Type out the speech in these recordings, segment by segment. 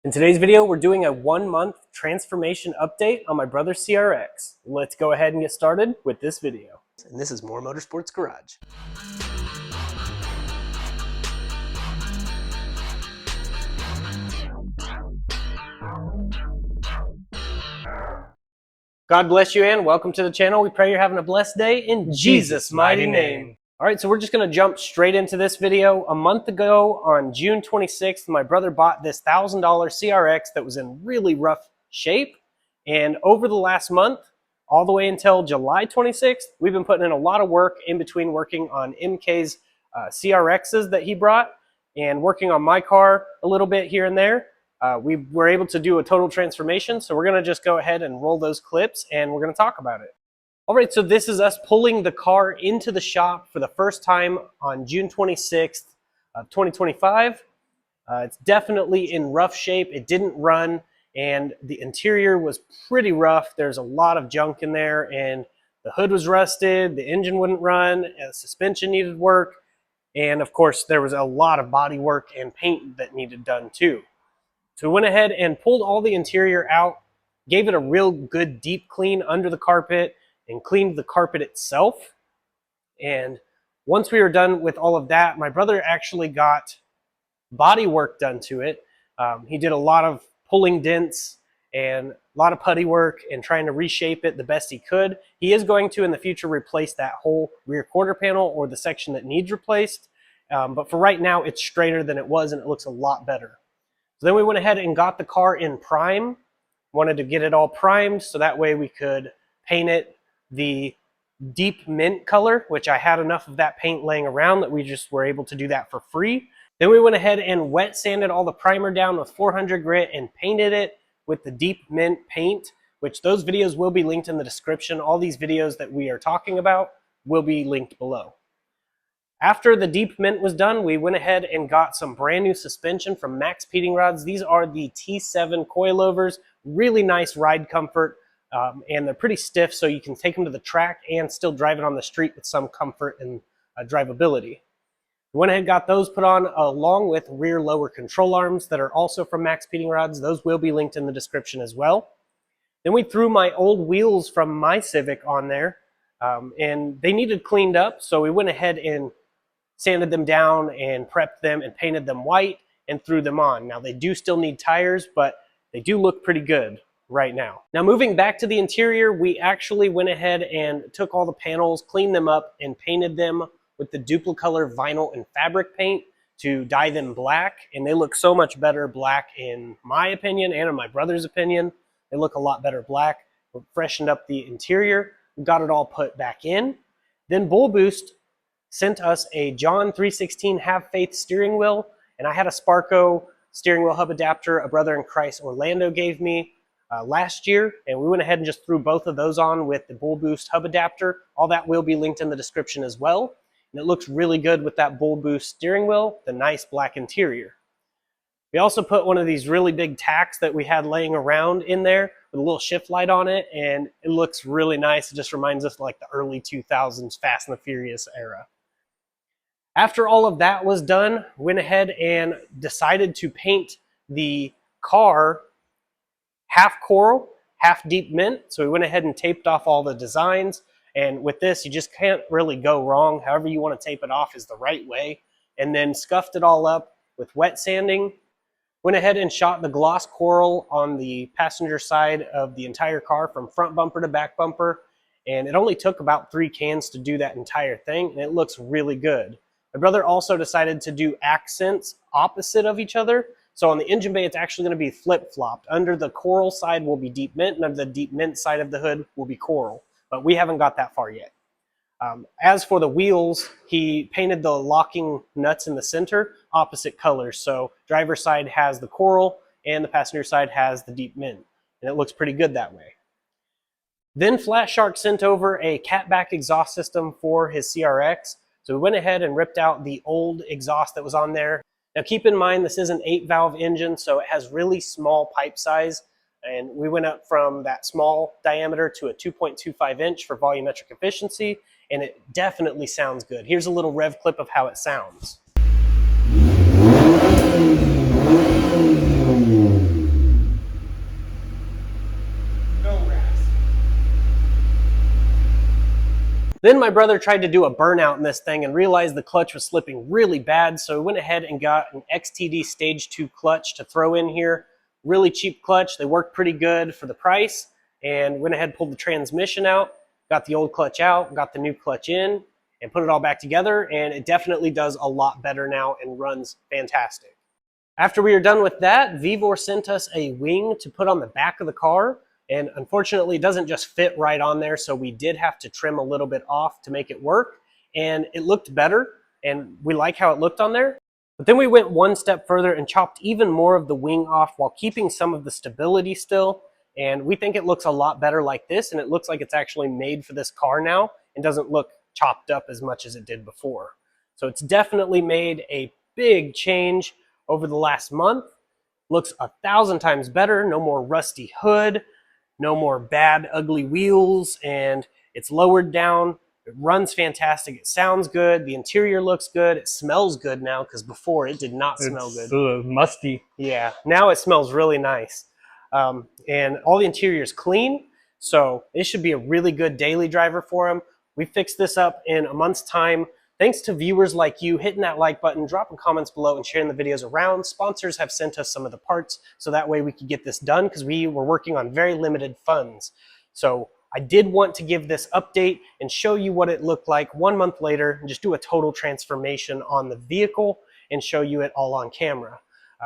In today's video, we're doing a 1-month transformation update on my brother's CRX. Let's go ahead and get started with this video. And this is more Motorsports Garage. God bless you and welcome to the channel. We pray you're having a blessed day in Jesus' mighty name. All right, so we're just gonna jump straight into this video. A month ago on June 26th, my brother bought this $1,000 CRX that was in really rough shape. And over the last month, all the way until July 26th, we've been putting in a lot of work in between working on MK's CRXs that he brought and working on my car a little bit here and there. We were able to do a total transformation, so we're gonna just go ahead and roll those clips and we're gonna talk about it. All right, so this is us pulling the car into the shop for the first time on June 26th of 2025. It's definitely in rough shape. It didn't run, and the interior was pretty rough. There's a lot of junk in there, and the hood was rusted, the engine wouldn't run, and the suspension needed work, and of course, there was a lot of body work and paint that needed done too. So we went ahead and pulled all the interior out, gave it a real good deep clean under the carpet, and cleaned the carpet itself. And once we were done with all of that, my brother actually got body work done to it. He did a lot of pulling dents and a lot of putty work and trying to reshape it the best he could. He is going to in the future replace that whole rear quarter panel or the section that needs replaced. But for right now, it's straighter than it was and it looks a lot better. So then we went ahead and got the car in prime. Wanted to get it all primed so that way we could paint it the deep mint color, which I had enough of that paint laying around that we just were able to do that for free. Then we went ahead and wet sanded all the primer down with 400 grit and painted it with the deep mint paint, which those videos will be linked in the description. All these videos that we are talking about will be linked below. After the deep mint was done, we went ahead and got some brand new suspension from Max Peating Rods. These are the T7 coilovers, really nice ride comfort. And they're pretty stiff, so you can take them to the track and still drive it on the street with some comfort and drivability. We went ahead and got those put on along with rear lower control arms that are also from Max Peating Rods. Those will be linked in the description as well. Then we threw my old wheels from my Civic on there, and they needed cleaned up, so we went ahead and sanded them down and prepped them and painted them white and threw them on. Now they do still need tires, but they do look pretty good right now. Now moving back to the interior, we actually went ahead and took all the panels, cleaned them up, and painted them with the Duplicolor vinyl and fabric paint to dye them black. And they look so much better black in my opinion and in my brother's opinion. They look a lot better black. We freshened up the interior, we got it all put back in. Then Bullboost sent us a John 316 Have Faith steering wheel, and I had a Sparco steering wheel hub adapter a brother in Christ Orlando gave me last year, and we went ahead and just threw both of those on with the Bullboost hub adapter. All that will be linked in the description as well, and it looks really good with that Bullboost steering wheel, the nice black interior. We also put one of these really big tacks that we had laying around in there with a little shift light on it, and it looks really nice. It just reminds us of like the early 2000s Fast and the Furious era. After all of that was done, went ahead and decided to paint the car half coral, half deep mint. So we went ahead and taped off all the designs. And with this, you just can't really go wrong. However you want to tape it off is the right way. And then scuffed it all up with wet sanding. Went ahead and shot the gloss coral on the passenger side of the entire car from front bumper to back bumper. And it only took about 3 cans to do that entire thing. And it looks really good. My brother also decided to do accents opposite of each other. So on the engine bay, it's actually going to be flip-flopped. Under the coral side will be deep mint, and under the deep mint side of the hood will be coral. But we haven't got that far yet. As for the wheels, he painted the locking nuts in the center opposite colors. So driver's side has the coral, and the passenger side has the deep mint. And it looks pretty good that way. Then Flat Shark sent over a catback exhaust system for his CRX. So we went ahead and ripped out the old exhaust that was on there. Now keep in mind, this is an 8-valve engine, so it has really small pipe size. And we went up from that small diameter to a 2.25 inch for volumetric efficiency, and it definitely sounds good. Here's a little rev clip of how it sounds. Then my brother tried to do a burnout in this thing and realized the clutch was slipping really bad, so he went ahead and got an XTD Stage 2 clutch to throw in here. Really cheap clutch. They worked pretty good for the price, and went ahead and pulled the transmission out, got the old clutch out, got the new clutch in, and put it all back together, and it definitely does a lot better now and runs fantastic. After we were done with that, VEVOR sent us a wing to put on the back of the car, and unfortunately it doesn't just fit right on there, so we did have to trim a little bit off to make it work, and it looked better, and we like how it looked on there. But then we went one step further and chopped even more of the wing off while keeping some of the stability still, and we think it looks a lot better like this, and it looks like it's actually made for this car now and doesn't look chopped up as much as it did before. So it's definitely made a big change over the last month. Looks 1,000 times better. No more rusty hood, no more bad ugly wheels, and it's lowered down. It runs fantastic. It sounds good. The interior looks good. It smells good now, because before it did not smell good. It's musty. Yeah, now it smells really nice. And all the interior is clean, so it should be a really good daily driver for him. We fixed this up in a month's time. Thanks to viewers like you hitting that like button, dropping comments below, and sharing the videos around. Sponsors have sent us some of the parts, so that way we could get this done, because we were working on very limited funds. So I did want to give this update and show you what it looked like 1 month later, and just do a total transformation on the vehicle and show you it all on camera.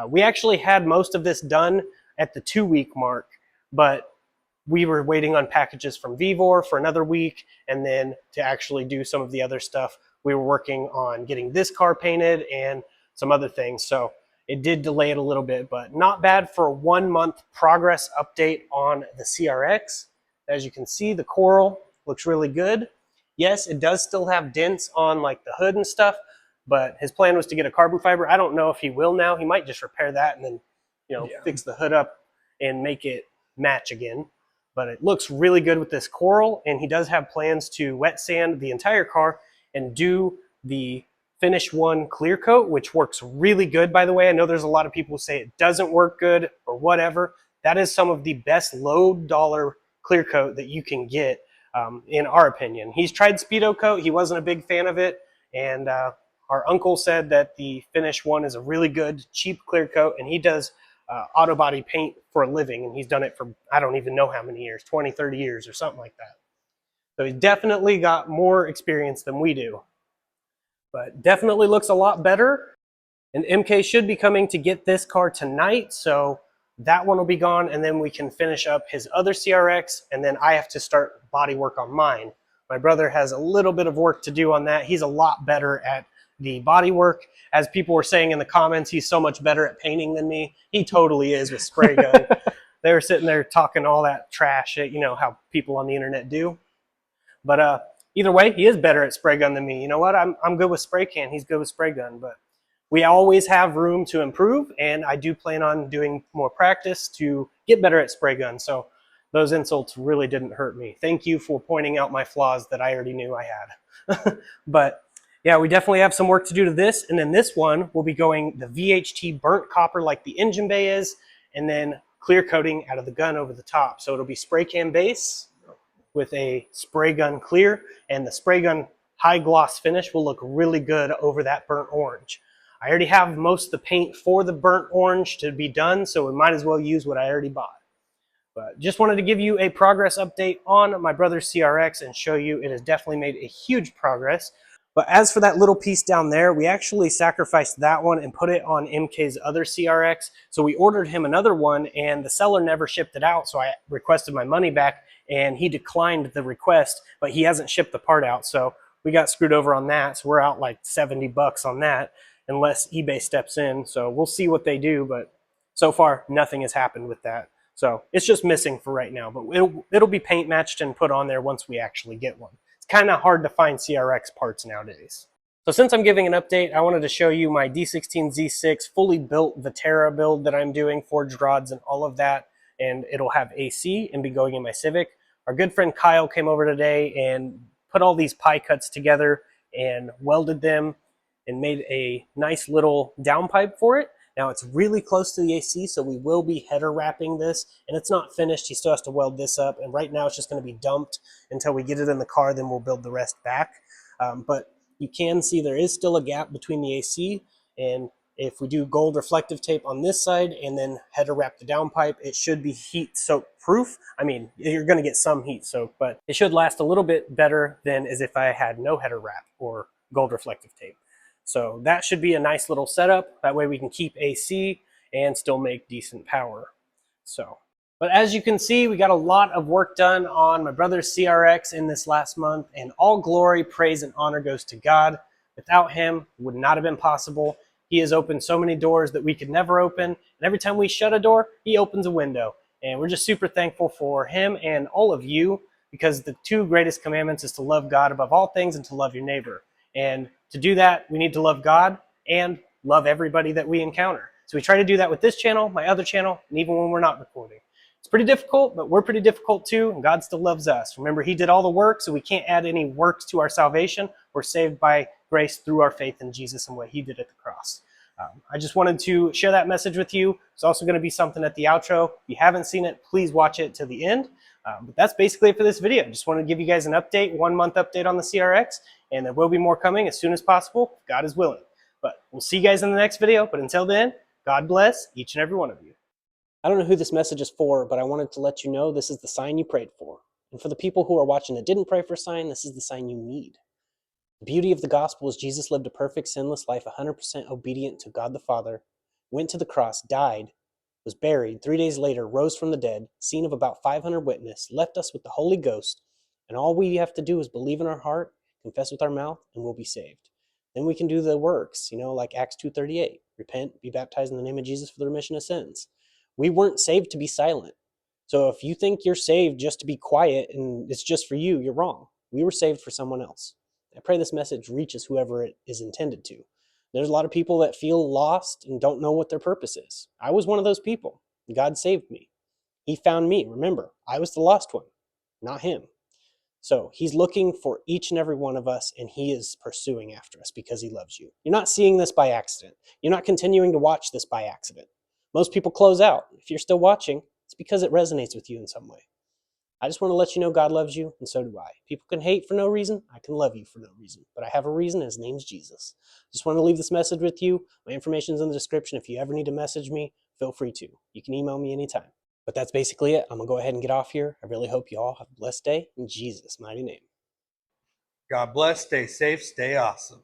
We actually had most of this done at the 2-week mark, but we were waiting on packages from VEVOR for another week, and then to actually do some of the other stuff, we were working on getting this car painted and some other things. So it did delay it a little bit, but not bad for a 1 month progress update on the CRX. As you can see, the coral looks really good. Yes, it does still have dents on like the hood and stuff, but his plan was to get a carbon fiber. I don't know if he will now. He might just repair that and then, fix the hood up and make it match again. But it looks really good with this coral, and he does have plans to wet sand the entire car and do the Finish 1 clear coat, which works really good, by the way. I know there's a lot of people who say it doesn't work good or whatever. That is some of the best low dollar clear coat that you can get, in our opinion. He's tried Speedo Coat. He wasn't a big fan of it, and our uncle said that the Finish 1 is a really good, cheap clear coat, and he does auto body paint for a living, and he's done it for I don't even know how many years, 20, 30 years or something like that. So he's definitely got more experience than we do, but definitely looks a lot better. And MK should be coming to get this car tonight, so that one will be gone, and then we can finish up his other CRX, and then I have to start body work on mine. My brother has a little bit of work to do on that. He's a lot better at the body work. As people were saying in the comments, he's so much better at painting than me. He totally is with spray gun. They were sitting there talking all that trash, how people on the internet do. But either way, he is better at spray gun than me. You know what? I'm good with spray can. He's good with spray gun. But we always have room to improve, and I do plan on doing more practice to get better at spray gun. So those insults really didn't hurt me. Thank you for pointing out my flaws that I already knew I had. But yeah, we definitely have some work to do to this. And then this one will be going the VHT burnt copper like the engine bay is, and then clear coating out of the gun over the top. So it'll be spray can base with a spray gun clear, and the spray gun high gloss finish will look really good over that burnt orange. I already have most of the paint for the burnt orange to be done, so we might as well use what I already bought. But just wanted to give you a progress update on my brother's CRX and show you it has definitely made a huge progress. But as for that little piece down there, we actually sacrificed that one and put it on MK's other CRX. So we ordered him another one, and the seller never shipped it out. So I requested my money back, and he declined the request, but he hasn't shipped the part out. So we got screwed over on that. So we're out like 70 bucks on that, unless eBay steps in. So we'll see what they do, but so far nothing has happened with that. So it's just missing for right now, but it'll be paint matched and put on there once we actually get one. It's kind of hard to find CRX parts nowadays. So since I'm giving an update, I wanted to show you my D16 Z6 fully built Viterra build that I'm doing, forged rods and all of that, and it'll have AC and be going in my Civic. Our good friend Kyle came over today and put all these pie cuts together and welded them and made a nice little downpipe for it. Now it's really close to the AC, so we will be header wrapping this, and it's not finished. He still has to weld this up, and right now it's just going to be dumped until we get it in the car, then we'll build the rest back. But you can see there is still a gap between the AC, and if we do gold reflective tape on this side and then header wrap the downpipe, it should be heat soak proof. I mean, you're going to get some heat soak, but it should last a little bit better than as if I had no header wrap or gold reflective tape. So that should be a nice little setup. That way we can keep AC and still make decent power. But as you can see, we got a lot of work done on my brother's CRX in this last month, and all glory, praise, and honor goes to God. Without him, it would not have been possible. He has opened so many doors that we could never open, and every time we shut a door, he opens a window. And we're just super thankful for him and all of you, because the two greatest commandments is to love God above all things and to love your neighbor. And to do that, we need to love God and love everybody that we encounter. So we try to do that with this channel, my other channel, and even when we're not recording. It's pretty difficult, but we're pretty difficult too, and God still loves us. Remember, he did all the work, so we can't add any works to our salvation. We're saved by grace through our faith in Jesus and what he did at the cross. I just wanted to share that message with you. It's also going to be something at the outro. If you haven't seen it, please watch it to the end. But that's basically it for this video. Just wanted to give you guys an update, 1 month update on the CRX, and there will be more coming as soon as possible, if God is willing. But we'll see you guys in the next video. But until then, God bless each and every one of you. I don't know who this message is for, but I wanted to let you know this is the sign you prayed for. And for the people who are watching that didn't pray for a sign, this is the sign you need. The beauty of the gospel is Jesus lived a perfect, sinless life, 100% obedient to God the Father, went to the cross, died, was buried, 3 days later, rose from the dead, seen of about 500 witnesses, left us with the Holy Ghost, and all we have to do is believe in our heart, confess with our mouth, and we'll be saved. Then we can do the works, like Acts 2:38, repent, be baptized in the name of Jesus for the remission of sins. We weren't saved to be silent. So if you think you're saved just to be quiet and it's just for you, you're wrong. We were saved for someone else. I pray this message reaches whoever it is intended to. There's a lot of people that feel lost and don't know what their purpose is. I was one of those people. God saved me. He found me. Remember, I was the lost one, not him. So he's looking for each and every one of us, and he is pursuing after us because he loves you. You're not seeing this by accident. You're not continuing to watch this by accident. Most people close out. If you're still watching, it's because it resonates with you in some way. I just want to let you know God loves you, and so do I. People can hate for no reason. I can love you for no reason. But I have a reason, and his name's Jesus. Just want to leave this message with you. My information's in the description. If you ever need to message me, feel free to. You can email me anytime. But that's basically it. I'm going to go ahead and get off here. I really hope you all have a blessed day in Jesus' mighty name. God bless. Stay safe. Stay awesome.